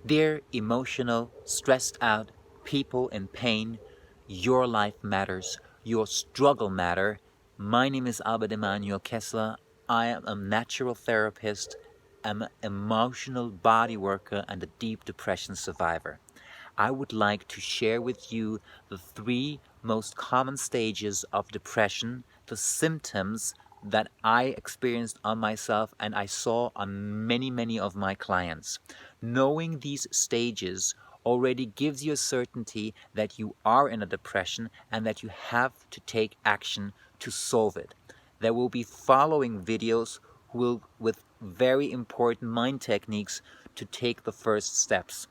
Dear emotional, stressed out people in pain, your life matters, your struggle matter. My name is Albert Emanuel Kessler. I am a natural therapist, I'm an emotional body worker and a deep depression survivor. I would like to share with you the three most common stages of depression, the symptoms that I experienced on myself and I saw on many of my clients. Knowing these stages already gives you a certainty that you are in a depression and that you have to take action to solve it. There will be following videos with very important mind techniques to take the first steps.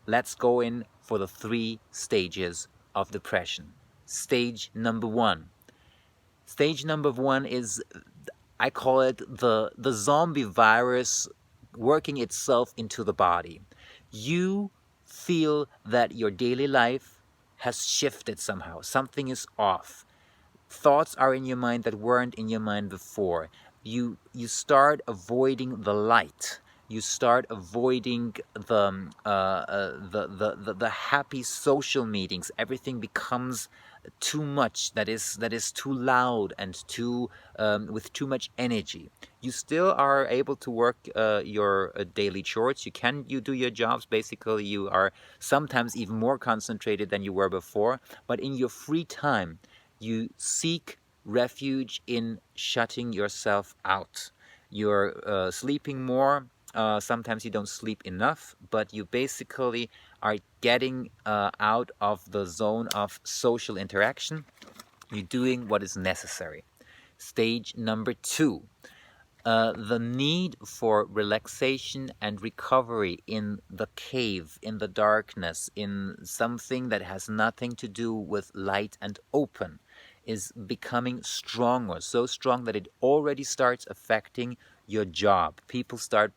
Let's go in for the three stages of depression. Stage number one. Stage number one is, I call it the zombie virus working itself into the body. You feel that your daily life has shifted somehow. Something is off. Thoughts are in your mind that weren't in your mind before. You start avoiding the light. You start avoiding the happy social meetings. Everything becomes too much. That is too loud and too with too much energy. You still are able to work your daily chores. You do your jobs. Basically, you are sometimes even more concentrated than you were before. But in your free time, you seek refuge in shutting yourself out. You're sleeping more. Sometimes you don't sleep enough, but you basically are getting out of the zone of social interaction. You're doing what is necessary. Stage number two, the need for relaxation and recovery in the cave, in the darkness, in something that has nothing to do with light and open, is becoming stronger, so strong that it already starts affecting your job. People start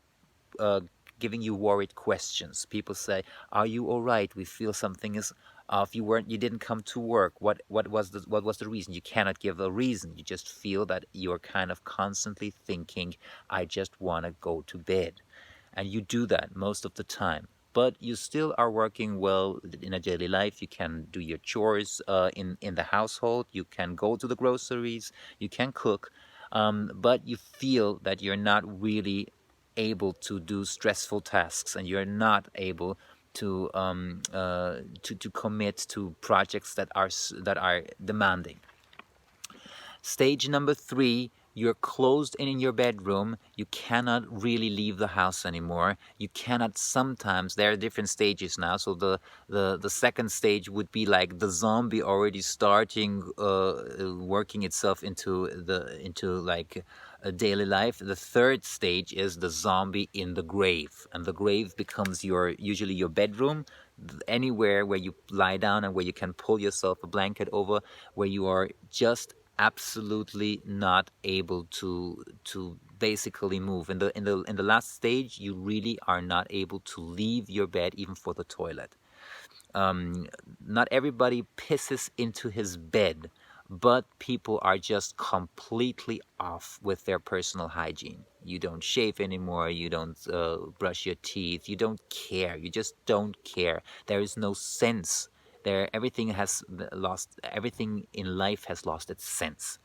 uh, giving you worried questions. People say, "Are you all right? We feel something is off. You didn't come to work. What was the reason?" You cannot give a reason. You just feel that you're kind of constantly thinking, "I just want to go to bed," and you do that most of the time. But you still are working well in a daily life. You can do your chores in the household. You can go to the groceries. You can cook, but you feel that you're not really able to do stressful tasks, and you're not able to commit to projects that are demanding. Stage number three, you're closed in your bedroom. You cannot really leave the house anymore. You cannot sometimes, there are different stages now. So the second stage would be like the zombie already starting working itself into like a daily life. The third stage is the zombie in the grave. And the grave becomes usually your bedroom, anywhere where you lie down and where you can pull yourself a blanket over, where you are just absolutely not able to basically move. In the last stage, you really are not able to leave your bed even for the toilet. Not everybody pisses into his bed, but people are just completely off with their personal hygiene. You don't shave anymore, you don't brush your teeth, you don't care, you just don't care. There is no sense. Everything in life has lost its sense.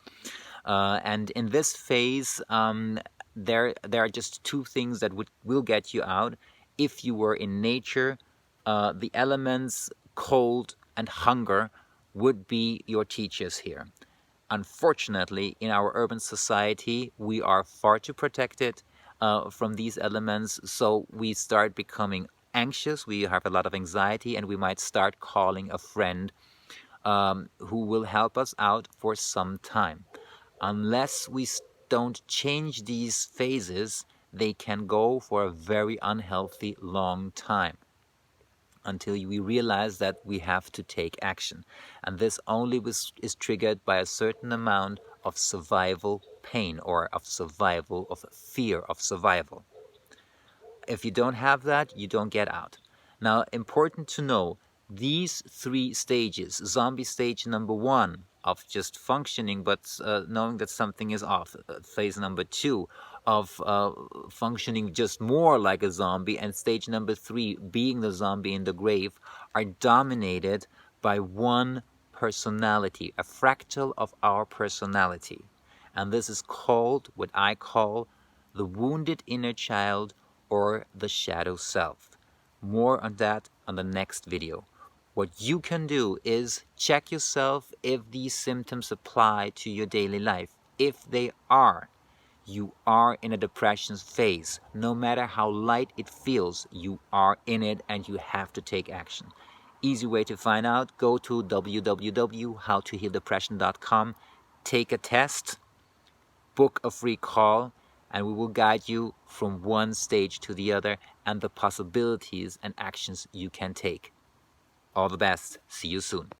And in this phase, there are just two things that will get you out. If you were in nature, the elements, cold and hunger, would be your teachers here. Unfortunately, in our urban society, we are far too protected from these elements, so we start becoming anxious, we have a lot of anxiety, and we might start calling a friend who will help us out for some time. Unless we don't change these phases, they can go for a very unhealthy long time until we realize that we have to take action. And this only is triggered by a certain amount of survival pain, or of fear of survival. If you don't have that, you don't get out. Now, important to know, these three stages, zombie stage number one, of just functioning but knowing that something is off, phase number two of functioning just more like a zombie, and stage number 3, being the zombie in the grave, are dominated by one personality, a fractal of our personality. And this is called, what I call, the wounded inner child or the shadow self. More on that on the next video. What you can do is check yourself if these symptoms apply to your daily life. If they are, you are in a depression phase. No matter how light it feels, you are in it and you have to take action. Easy way to find out, go to www.howtohealdepression.com, take a test, book a free call, and we will guide you from one stage to the other and the possibilities and actions you can take. All the best. See you soon.